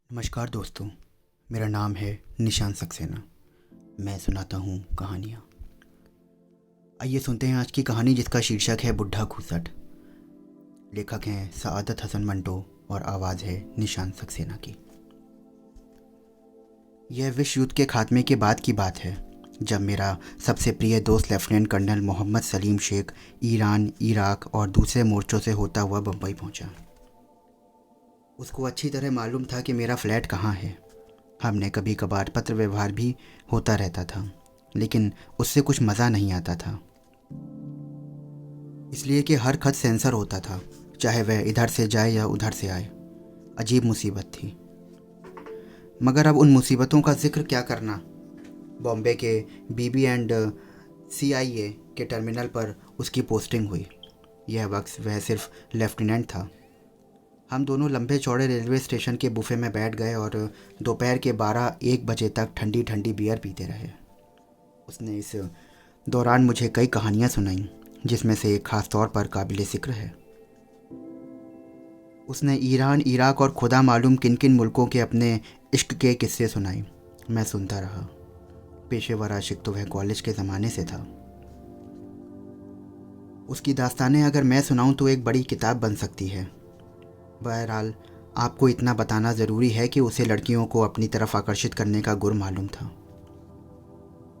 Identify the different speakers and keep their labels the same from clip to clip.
Speaker 1: नमस्कार दोस्तों, मेरा नाम है निशान सक्सेना। मैं सुनाता हूँ कहानियाँ। आइए सुनते हैं आज की कहानी, जिसका शीर्षक है बुढ़ा घूसट। लेखक हैं सआदत हसन मंटो और आवाज़ है निशान सक्सेना की। यह विश्व युद्ध के खात्मे के बाद की बात है, जब मेरा सबसे प्रिय दोस्त lieutenant colonel Mohammed Saleem Shaikh Iran, Iraq और दूसरे मोर्चों से होता हुआ बम्बई पहुँचा। उसको अच्छी तरह मालूम था कि मेरा फ्लैट कहाँ है। हमने कभी कभार पत्र व्यवहार भी होता रहता था, लेकिन उससे कुछ मज़ा नहीं आता था, इसलिए कि हर खत सेंसर होता था, चाहे वह इधर से जाए या उधर से आए। अजीब मुसीबत थी। मगर अब उन मुसीबतों का जिक्र क्या करना। बॉम्बे के बीबी एंड CIA के टर्मिनल पर उसकी पोस्टिंग हुई। यह वक्त वह सिर्फ लेफ्टिनेंट था। हम दोनों लंबे चौड़े रेलवे स्टेशन के बुफे में बैठ गए और दोपहर के 12-1 बजे तक ठंडी ठंडी बियर पीते रहे। उसने इस दौरान मुझे कई कहानियाँ सुनाईं, जिसमें से एक ख़ास तौर पर काबिल ज़िक्र है। उसने ईरान, इराक और खुदा मालूम किन किन मुल्कों के अपने इश्क के किस्से सुनाए। मैं सुनता रहा। पेशेवर आशिक तो वह कॉलेज के ज़माने से था। उसकी दास्तानें अगर मैं सुनाऊं तो एक बड़ी किताब बन सकती है। बहरहाल, आपको इतना बताना ज़रूरी है कि उसे लड़कियों को अपनी तरफ आकर्षित करने का गुर मालूम था।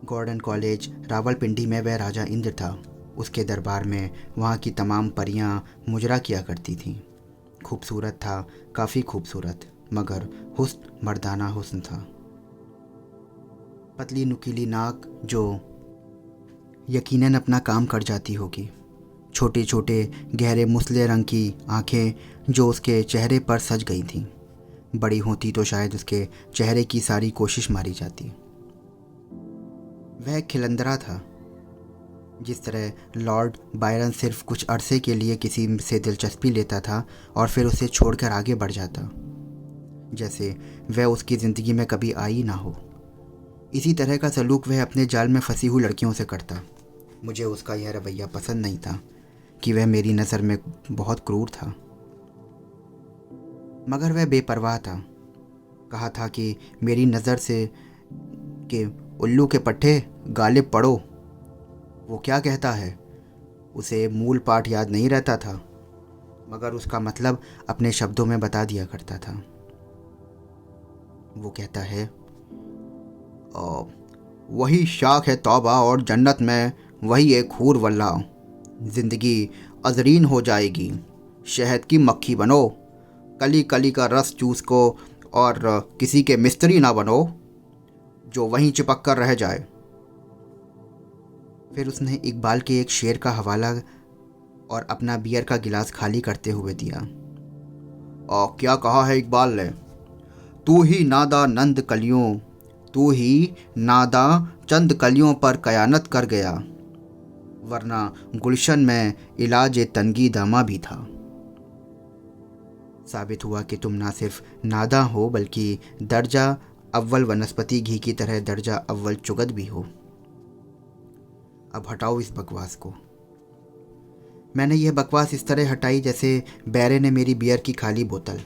Speaker 1: गॉर्डन कॉलेज रावलपिंडी में वह राजा इंद्र था। उसके दरबार में वहाँ की तमाम परियां मुजरा किया करती थीं। खूबसूरत था, काफ़ी खूबसूरत, मगर हुस्न मर्दाना हुस्न था। पतली नुकीली नाक जो यकीनन अपना काम कर जाती होगी। छोटे छोटे गहरे मुसले रंग की आंखें जो उसके चेहरे पर सज गई थीं। बड़ी होती तो शायद उसके चेहरे की सारी कोशिश मारी जाती। वह एक खिलंदरा था। जिस तरह लॉर्ड बायरन सिर्फ कुछ अरसे के लिए किसी से दिलचस्पी लेता था और फिर उसे छोड़कर आगे बढ़ जाता, जैसे वह उसकी ज़िंदगी में कभी आई ना हो, इसी तरह का सलूक वह अपने जाल में फंसी हुई लड़कियों से करता। मुझे उसका यह रवैया पसंद नहीं था कि वह मेरी नज़र में बहुत क्रूर था, मगर वह बेपरवाह था। कहा था कि मेरी नज़र से कि उल्लू के पट्टे गालिब पड़ो। वो क्या कहता है, उसे मूल पाठ याद नहीं रहता था, मगर उसका मतलब अपने शब्दों में बता दिया करता था। वो कहता है, वही शाख है तौबा और जन्नत में वही एक हूर वल्ला। ज़िंदगी अजरीन हो जाएगी, शहद की मक्खी बनो, कली कली का रस चूस को और किसी के मिस्त्री ना बनो जो वहीं चिपक कर रह जाए। फिर उसने इकबाल के एक शेर का हवाला और अपना बियर का गिलास खाली करते हुए दिया। और क्या कहा है इकबाल ने, तू ही नादा नंद कलियों, तू ही नादा चंद कलियों पर कयानत कर गया, वरना गुलशन में इलाज तनगी दामा भी था। साबित हुआ कि तुम ना सिर्फ नादा हो, बल्कि दर्जा अव्वल वनस्पति घी की तरह दर्जा अव्वल चुगत भी हो। अब हटाओ इस बकवास को। मैंने यह बकवास इस तरह हटाई जैसे बैरे ने मेरी बियर की खाली बोतल।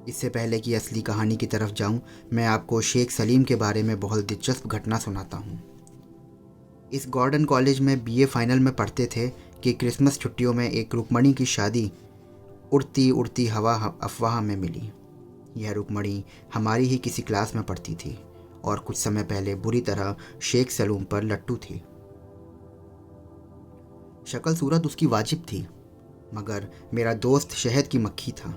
Speaker 1: इससे पहले कि असली कहानी की तरफ जाऊं, मैं आपको शेख सलीम के बारे में बहुत दिलचस्प घटना सुनाता हूं। इस गॉर्डन कॉलेज में BA फाइनल में पढ़ते थे कि क्रिसमस छुट्टियों में एक रुक्मणी की शादी उड़ती उड़ती हवा अफवाह में मिली। यह रुक्मणी हमारी ही किसी क्लास में पढ़ती थी और कुछ समय पहले बुरी तरह शेख सलूम पर लट्टू थी। शक्ल सूरत उसकी वाजिब थी, मगर मेरा दोस्त शहद की मक्खी था।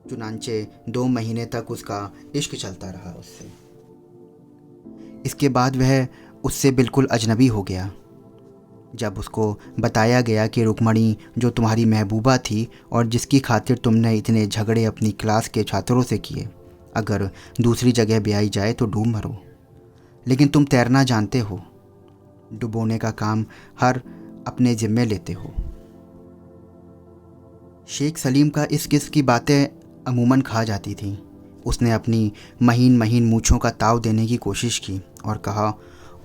Speaker 1: चुनांचे 2 महीने तक उसका इश्क चलता रहा उससे। इसके बाद वह उससे बिल्कुल अजनबी हो गया। जब उसको बताया गया कि रुक्मणी जो तुम्हारी महबूबा थी और जिसकी खातिर तुमने इतने झगड़े अपनी क्लास के छात्रों से किए, अगर दूसरी जगह ब्याही जाए तो डूब मरो, लेकिन तुम तैरना जानते हो, डुबोने का काम हर अपने जिम्मे लेते हो। शेख सलीम का इस किस्म की बातें अमूमन खा जाती थीं। उसने अपनी महीन महीन मूँछों का ताव देने की कोशिश की और कहा,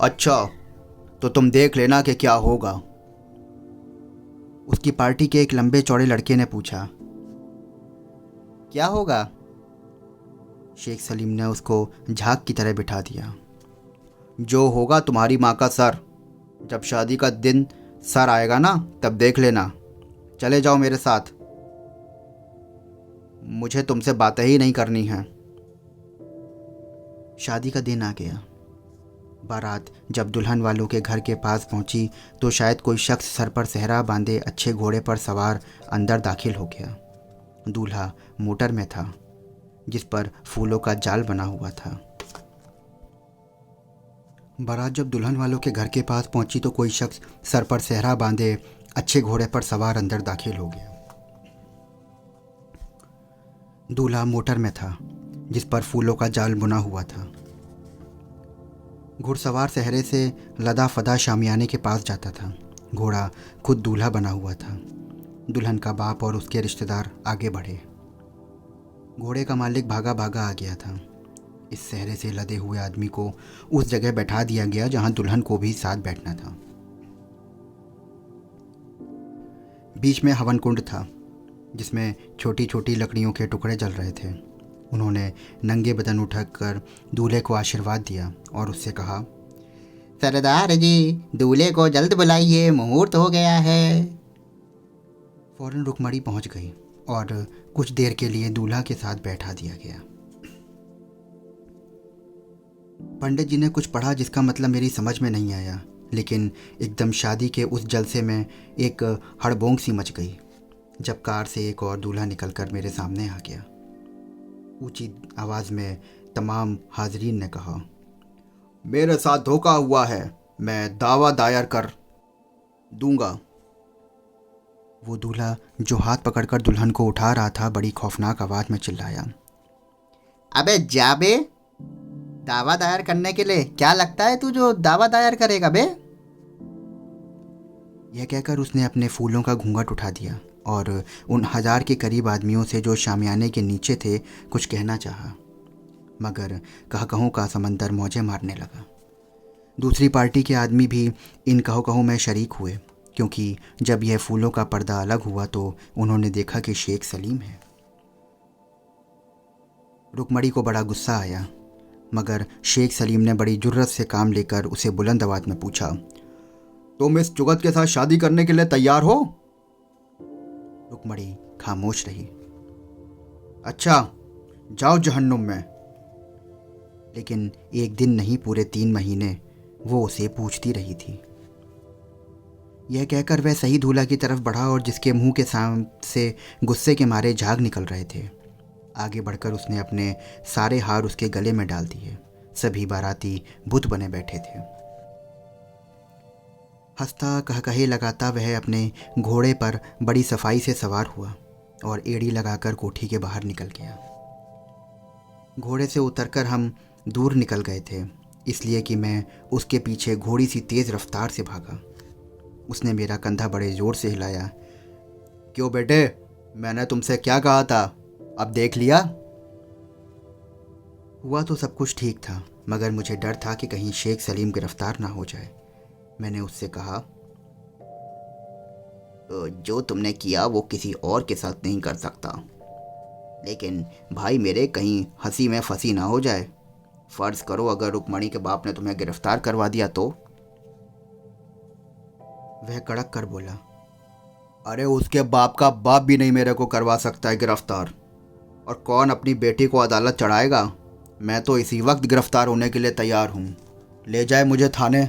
Speaker 1: अच्छा तो तुम देख लेना कि क्या होगा। उसकी पार्टी के एक लंबे चौड़े लड़के ने पूछा, क्या होगा? शेख सलीम ने उसको झाग की तरह बिठा दिया। जो होगा तुम्हारी माँ का सर, जब शादी का दिन सर आएगा ना तब देख लेना। चले जाओ मेरे साथ, मुझे तुमसे बातें ही नहीं करनी हैं। शादी का दिन आ गया। बारात जब दुल्हन वालों के घर के पास पहुंची तो शायद कोई शख्स सर पर सेहरा बांधे अच्छे घोड़े पर सवार अंदर दाखिल हो गया। दूल्हा मोटर में था जिस पर फूलों का जाल बना हुआ था। बारात जब दुल्हन वालों के घर के पास पहुंची तो कोई शख्स सर पर सेहरा बांधे अच्छे घोड़े पर सवार अंदर दाखिल हो गया। दूल्हा मोटर में था जिस पर फूलों का जाल बुना हुआ था। घुड़सवार सेहरे से लदा फदा शामियाने के पास जाता था। घोड़ा खुद दूल्हा बना हुआ था। दुल्हन का बाप और उसके रिश्तेदार आगे बढ़े। घोड़े का मालिक भागा भागा आ गया था। इस सेहरे से लदे हुए आदमी को उस जगह बैठा दिया गया जहां दुल्हन को भी साथ बैठना था। बीच में हवन कुंड था जिसमें छोटी छोटी लकड़ियों के टुकड़े जल रहे थे। उन्होंने नंगे बदन उठाकर दूल्हे को आशीर्वाद दिया और उससे कहा, सरदार जी, दूल्हे को जल्द बुलाइए, मुहूर्त हो गया है। फौरन रुकमणी पहुंच गई और कुछ देर के लिए दूल्हा के साथ बैठा दिया गया। पंडित जी ने कुछ पढ़ा जिसका मतलब मेरी समझ में नहीं आया, लेकिन एकदम शादी के उस जलसे में एक हड़बोंग सी मच गई जब कार से एक और दूल्हा निकलकर मेरे सामने आ गया। ऊंची आवाज़ में तमाम हाजरीन ने कहा, मेरे साथ धोखा हुआ है, मैं दावा दायर कर दूंगा। वो दूल्हा जो हाथ पकड़कर दुल्हन को उठा रहा था बड़ी खौफनाक आवाज़ में चिल्लाया, अबे जाबे, दावा दायर करने के लिए क्या लगता है तू जो दावा दायर करेगा बे? यह कहकर उसने अपने फूलों का घूंघट उठा दिया और उन 1000 के करीब आदमियों से जो शामियाने के नीचे थे कुछ कहना चाहा, मगर कह-कहों का समंदर मौजें मारने लगा। दूसरी पार्टी के आदमी भी इन कहो-कहों में शरीक हुए, क्योंकि जब यह फूलों का पर्दा अलग हुआ तो उन्होंने देखा कि शेख सलीम है। रुकमणी को बड़ा गुस्सा आया, मगर शेख सलीम ने बड़ी जुर्रत से काम लेकर उसे बुलंद आवाज में पूछा, तुम इस चुगत के साथ शादी करने के लिए तैयार हो? रुकमणी खामोश रही। अच्छा, जाओ जहन्नुम में। लेकिन एक दिन नहीं, पूरे 3 महीने वो उसे पूछती रही थी। यह कहकर वह सही दूल्हा की तरफ बढ़ा और जिसके मुंह के से गुस्से के मारे झाग निकल रहे थे। आगे बढ़कर उसने अपने सारे हार उसके गले में डाल दिए। सभी बाराती बुत बने बैठे थे। हंसता कहकहे लगाता वह अपने घोड़े पर बड़ी सफाई से सवार हुआ और एड़ी लगाकर कोठी के बाहर निकल गया। घोड़े से उतरकर हम दूर निकल गए थे, इसलिए कि मैं उसके पीछे घोड़ी सी तेज़ रफ्तार से भागा। उसने मेरा कंधा बड़े ज़ोर से हिलाया। क्यों बेटे, मैंने तुमसे क्या कहा था, अब देख लिया? हुआ तो सब कुछ ठीक था, मगर मुझे डर था कि कहीं शेख सलीम गिरफ्तार ना हो जाए। मैंने उससे कहा, जो तुमने किया वो किसी और के साथ नहीं कर सकता, लेकिन भाई मेरे कहीं हंसी में फंसी ना हो जाए। फर्ज करो अगर रुकमणी के बाप ने तुम्हें गिरफ्तार करवा दिया तो? वह कड़क कर बोला, अरे उसके बाप का बाप भी नहीं मेरे को करवा सकता है गिरफ्तार, और कौन अपनी बेटी को अदालत चढ़ाएगा? मैं तो इसी वक्त गिरफ्तार होने के लिए तैयार हूँ, ले जाए मुझे थाने।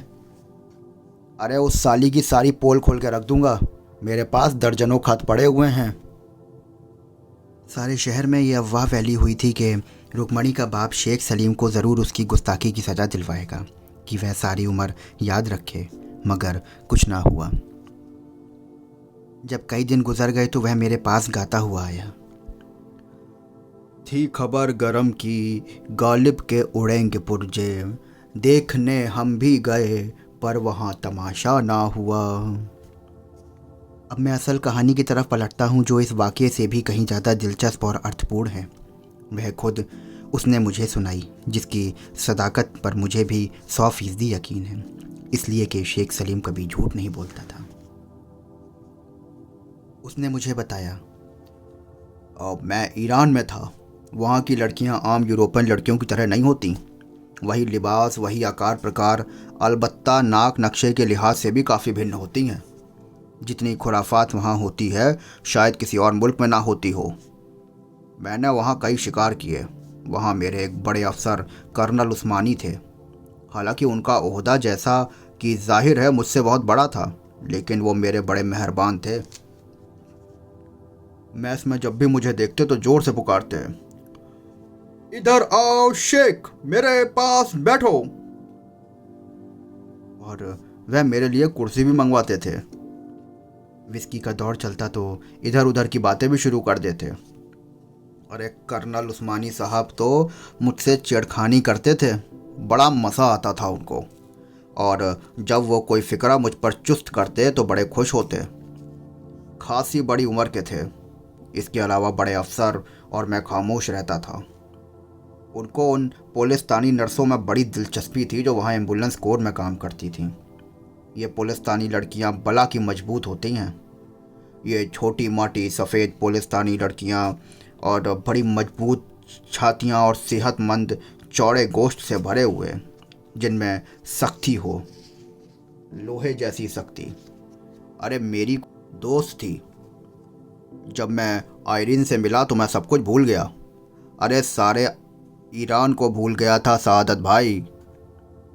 Speaker 1: अरे उस साली की सारी पोल खोल के रख दूंगा, मेरे पास दर्जनों खत पड़े हुए हैं। सारे शहर में ये अफवाह फैली हुई थी कि रुकमणी का बाप शेख सलीम को ज़रूर उसकी गुस्ताखी की सज़ा दिलवाएगा कि वह सारी उम्र याद रखे, मगर कुछ ना हुआ। जब कई दिन गुजर गए तो वह मेरे पास गाता हुआ आया, थी खबर गरम की गालिब के उड़ेंगे पुर्जे, देखने हम भी गए पर वहाँ तमाशा ना हुआ। अब मैं असल कहानी की तरफ पलटता हूँ जो इस वाक़ये से भी कहीं ज़्यादा दिलचस्प और अर्थपूर्ण है। वह खुद उसने मुझे सुनाई, जिसकी सदाकत पर मुझे भी 100% यकीन है, इसलिए कि शेख सलीम कभी झूठ नहीं बोलता था। उसने मुझे बताया, मैं ईरान में था, वहाँ की लड़कियाँ आम यूरोपियन लड़कियों की तरह नहीं होती। वही लिबास, वही आकार प्रकार, अलबत्ता नाक नक्शे के लिहाज से भी काफ़ी भिन्न होती हैं। जितनी खुराफात वहाँ होती है शायद किसी और मुल्क में ना होती हो। मैंने वहाँ कई शिकार किए। वहाँ मेरे एक बड़े अफसर कर्नल उस्मानी थे। हालांकि उनका ओहदा जैसा कि जाहिर है मुझसे बहुत बड़ा था, लेकिन वो मेरे बड़े मेहरबान थे। मैस में जब भी मुझे देखते तो जोर से पुकारते, इधर आओ शेख, मेरे पास बैठो। और वह मेरे लिए कुर्सी भी मंगवाते थे। विस्की का दौर चलता तो इधर उधर की बातें भी शुरू कर देते। और एक कर्नल उस्मानी साहब तो मुझसे छेड़खानी करते थे। बड़ा मज़ा आता था उनको। और जब वो कोई फिक्रा मुझ पर चुस्त करते तो बड़े खुश होते। खासी बड़ी उम्र के थे। इसके अलावा बड़े अफसर और मैं खामोश रहता था। उनको उन पुलिस्तानी नर्सों में बड़ी दिलचस्पी थी जो वहाँ एम्बुलेंस कोर में काम करती थीं। ये पुलिस्तानी लड़कियाँ बला की मजबूत होती हैं। ये छोटी मोटी सफ़ेद पुलिस्तानी लड़कियाँ और बड़ी मजबूत छातियाँ और सेहतमंद चौड़े गोश्त से भरे हुए, जिनमें सख्ती हो, लोहे जैसी सख्ती। अरे मेरी दोस्त थी। जब मैं आयरीन से मिला तो मैं सब कुछ भूल गया। अरे सारे ईरान को भूल गया था सादत भाई।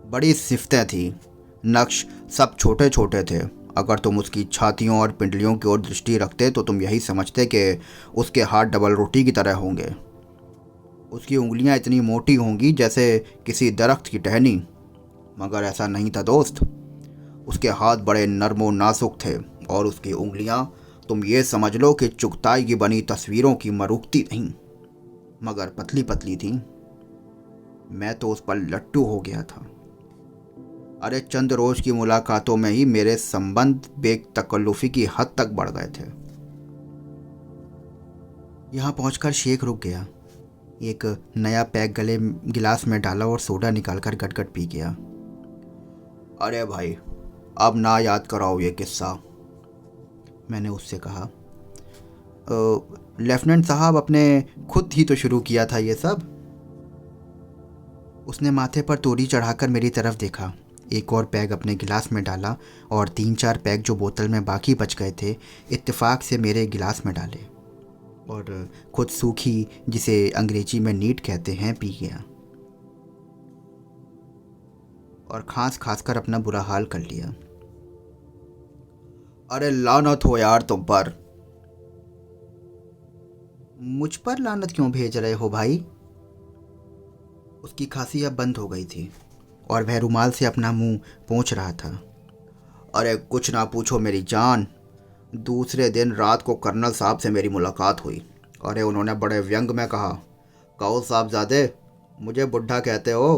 Speaker 1: बड़ी सिफ्तें थी। नक्श सब छोटे छोटे थे। अगर तुम उसकी छातियों और पिंडलियों की ओर दृष्टि रखते तो तुम यही समझते कि उसके हाथ डबल रोटी की तरह होंगे। उसकी उंगलियां इतनी मोटी होंगी जैसे किसी दरख्त की टहनी, मगर ऐसा नहीं था दोस्त। उसके हाथ बड़े नरमो नाजुक थे और उसकी उंगलियां, तुम ये समझ लो कि चुगताई की बनी तस्वीरों की मरूकती नहीं, मगर पतली पतली थी। मैं तो उस पर लट्टू हो गया था। अरे चंद रोज की मुलाकातों में ही मेरे संबंध बेतकल्लुफी की हद तक बढ़ गए थे। यहाँ पहुंचकर शेख रुक गया। एक नया पैक गले गिलास में डाला और सोडा निकालकर गटगट पी गया। अरे भाई, अब ना याद कराओ ये किस्सा, मैंने उससे कहा। लेफ्टिनेंट साहब, अपने खुद ही तो शुरू किया था ये सब। उसने माथे पर तोड़ी चढ़ाकर मेरी तरफ देखा। एक और पैग अपने गिलास में डाला और 3-4 पैग जो बोतल में बाकी बच गए थे इत्तेफाक से मेरे गिलास में डाले और खुद सूखी, जिसे अंग्रेजी में नीट कहते हैं, पी गया और खांस खास कर अपना बुरा हाल कर लिया। अरे लानत हो यार तुम पर। मुझ पर लानत क्यों भेज रहे हो भाई? उसकी खांसी अब बंद हो गई थी और वह रुमाल से अपना मुंह पोंछ रहा था। अरे कुछ ना पूछो मेरी जान। दूसरे दिन रात को कर्नल साहब से मेरी मुलाकात हुई। अरे उन्होंने बड़े व्यंग में कहा, कहो साहबजादे, मुझे बुढ़ा कहते हो,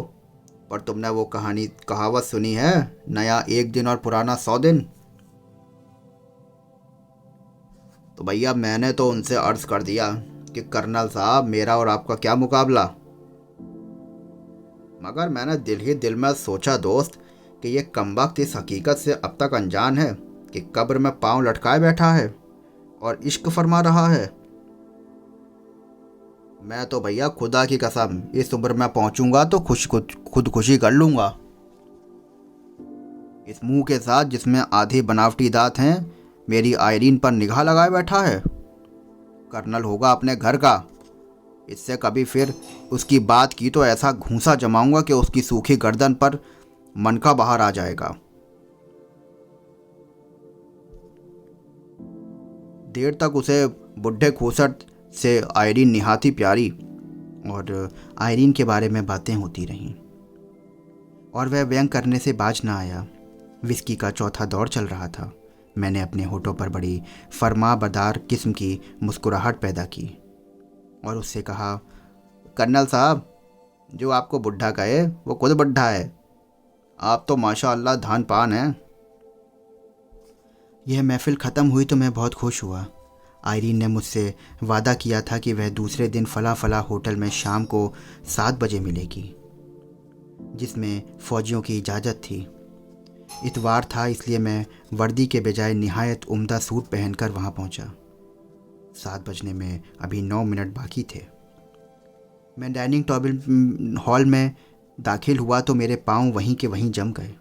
Speaker 1: पर तुमने वो कहावत सुनी है, नया 1 दिन और पुराना 100 दिन। तो भैया मैंने तो उनसे अर्ज कर दिया कि कर्नल साहब, मेरा और आपका क्या मुकाबला। मगर मैंने दिल ही दिल में सोचा दोस्त कि ये कमबख्त इस हकीकत से अब तक अनजान है कि कब्र में पांव लटकाए बैठा है और इश्क फरमा रहा है। मैं तो भैया खुदा की कसम इस उम्र में पहुंचूंगा तो खुदकुशी कर लूंगा। इस मुंह के साथ जिसमें आधी बनावटी दांत हैं, मेरी आयरीन पर निगाह लगाए बैठा है। कर्नल होगा अपने घर का। इससे कभी फिर उसकी बात की तो ऐसा घूंसा जमाऊंगा कि उसकी सूखी गर्दन पर मनका बाहर आ जाएगा। देर तक उसे बुढ़े खूसट से आयरीन निहाती प्यारी और आयरीन के बारे में बातें होती रहीं और वह व्यंग करने से बाज ना आया। विस्की का चौथा दौर चल रहा था। मैंने अपने होठों पर बड़ी फरमाबरदार किस्म की मुस्कुराहट पैदा की और उससे कहा, कर्नल साहब, जो आपको बुढ़ा कहे वो खुद बुढ़ा है। आप तो माशाअल्लाह धान पान हैं। यह महफिल ख़त्म हुई तो मैं बहुत खुश हुआ। आयरीन ने मुझसे वादा किया था कि वह दूसरे दिन फला फला होटल में शाम को 7 बजे मिलेगी, जिसमें फ़ौजियों की इजाज़त थी। इतवार था, इसलिए मैं वर्दी के बजाय निहायत उम्दा सूट पहनकर वहाँ पहुँचा। 7 बजने में अभी 9 मिनट बाकी थे। मैं डाइनिंग टेबल हॉल में दाखिल हुआ तो मेरे पांव वहीं के वहीं जम गए।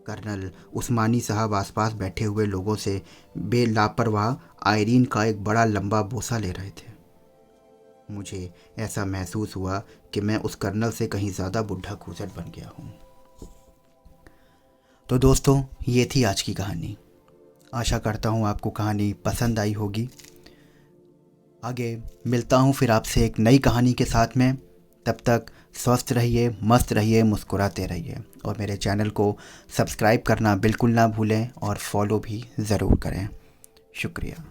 Speaker 1: कर्नल उस्मानी साहब आसपास बैठे हुए लोगों से बेलापरवाह आयरीन का एक बड़ा लंबा बोसा ले रहे थे। मुझे ऐसा महसूस हुआ कि मैं उस कर्नल से कहीं ज़्यादा बुढ़ा खूसट बन गया हूँ। तो दोस्तों, ये थी आज की कहानी। आशा करता हूँ आपको कहानी पसंद आई होगी। आगे मिलता हूँ फिर आपसे एक नई कहानी के साथ में। तब तक स्वस्थ रहिए, मस्त रहिए, मुस्कुराते रहिए और मेरे चैनल को सब्सक्राइब करना बिल्कुल ना भूलें और फॉलो भी ज़रूर करें। शुक्रिया।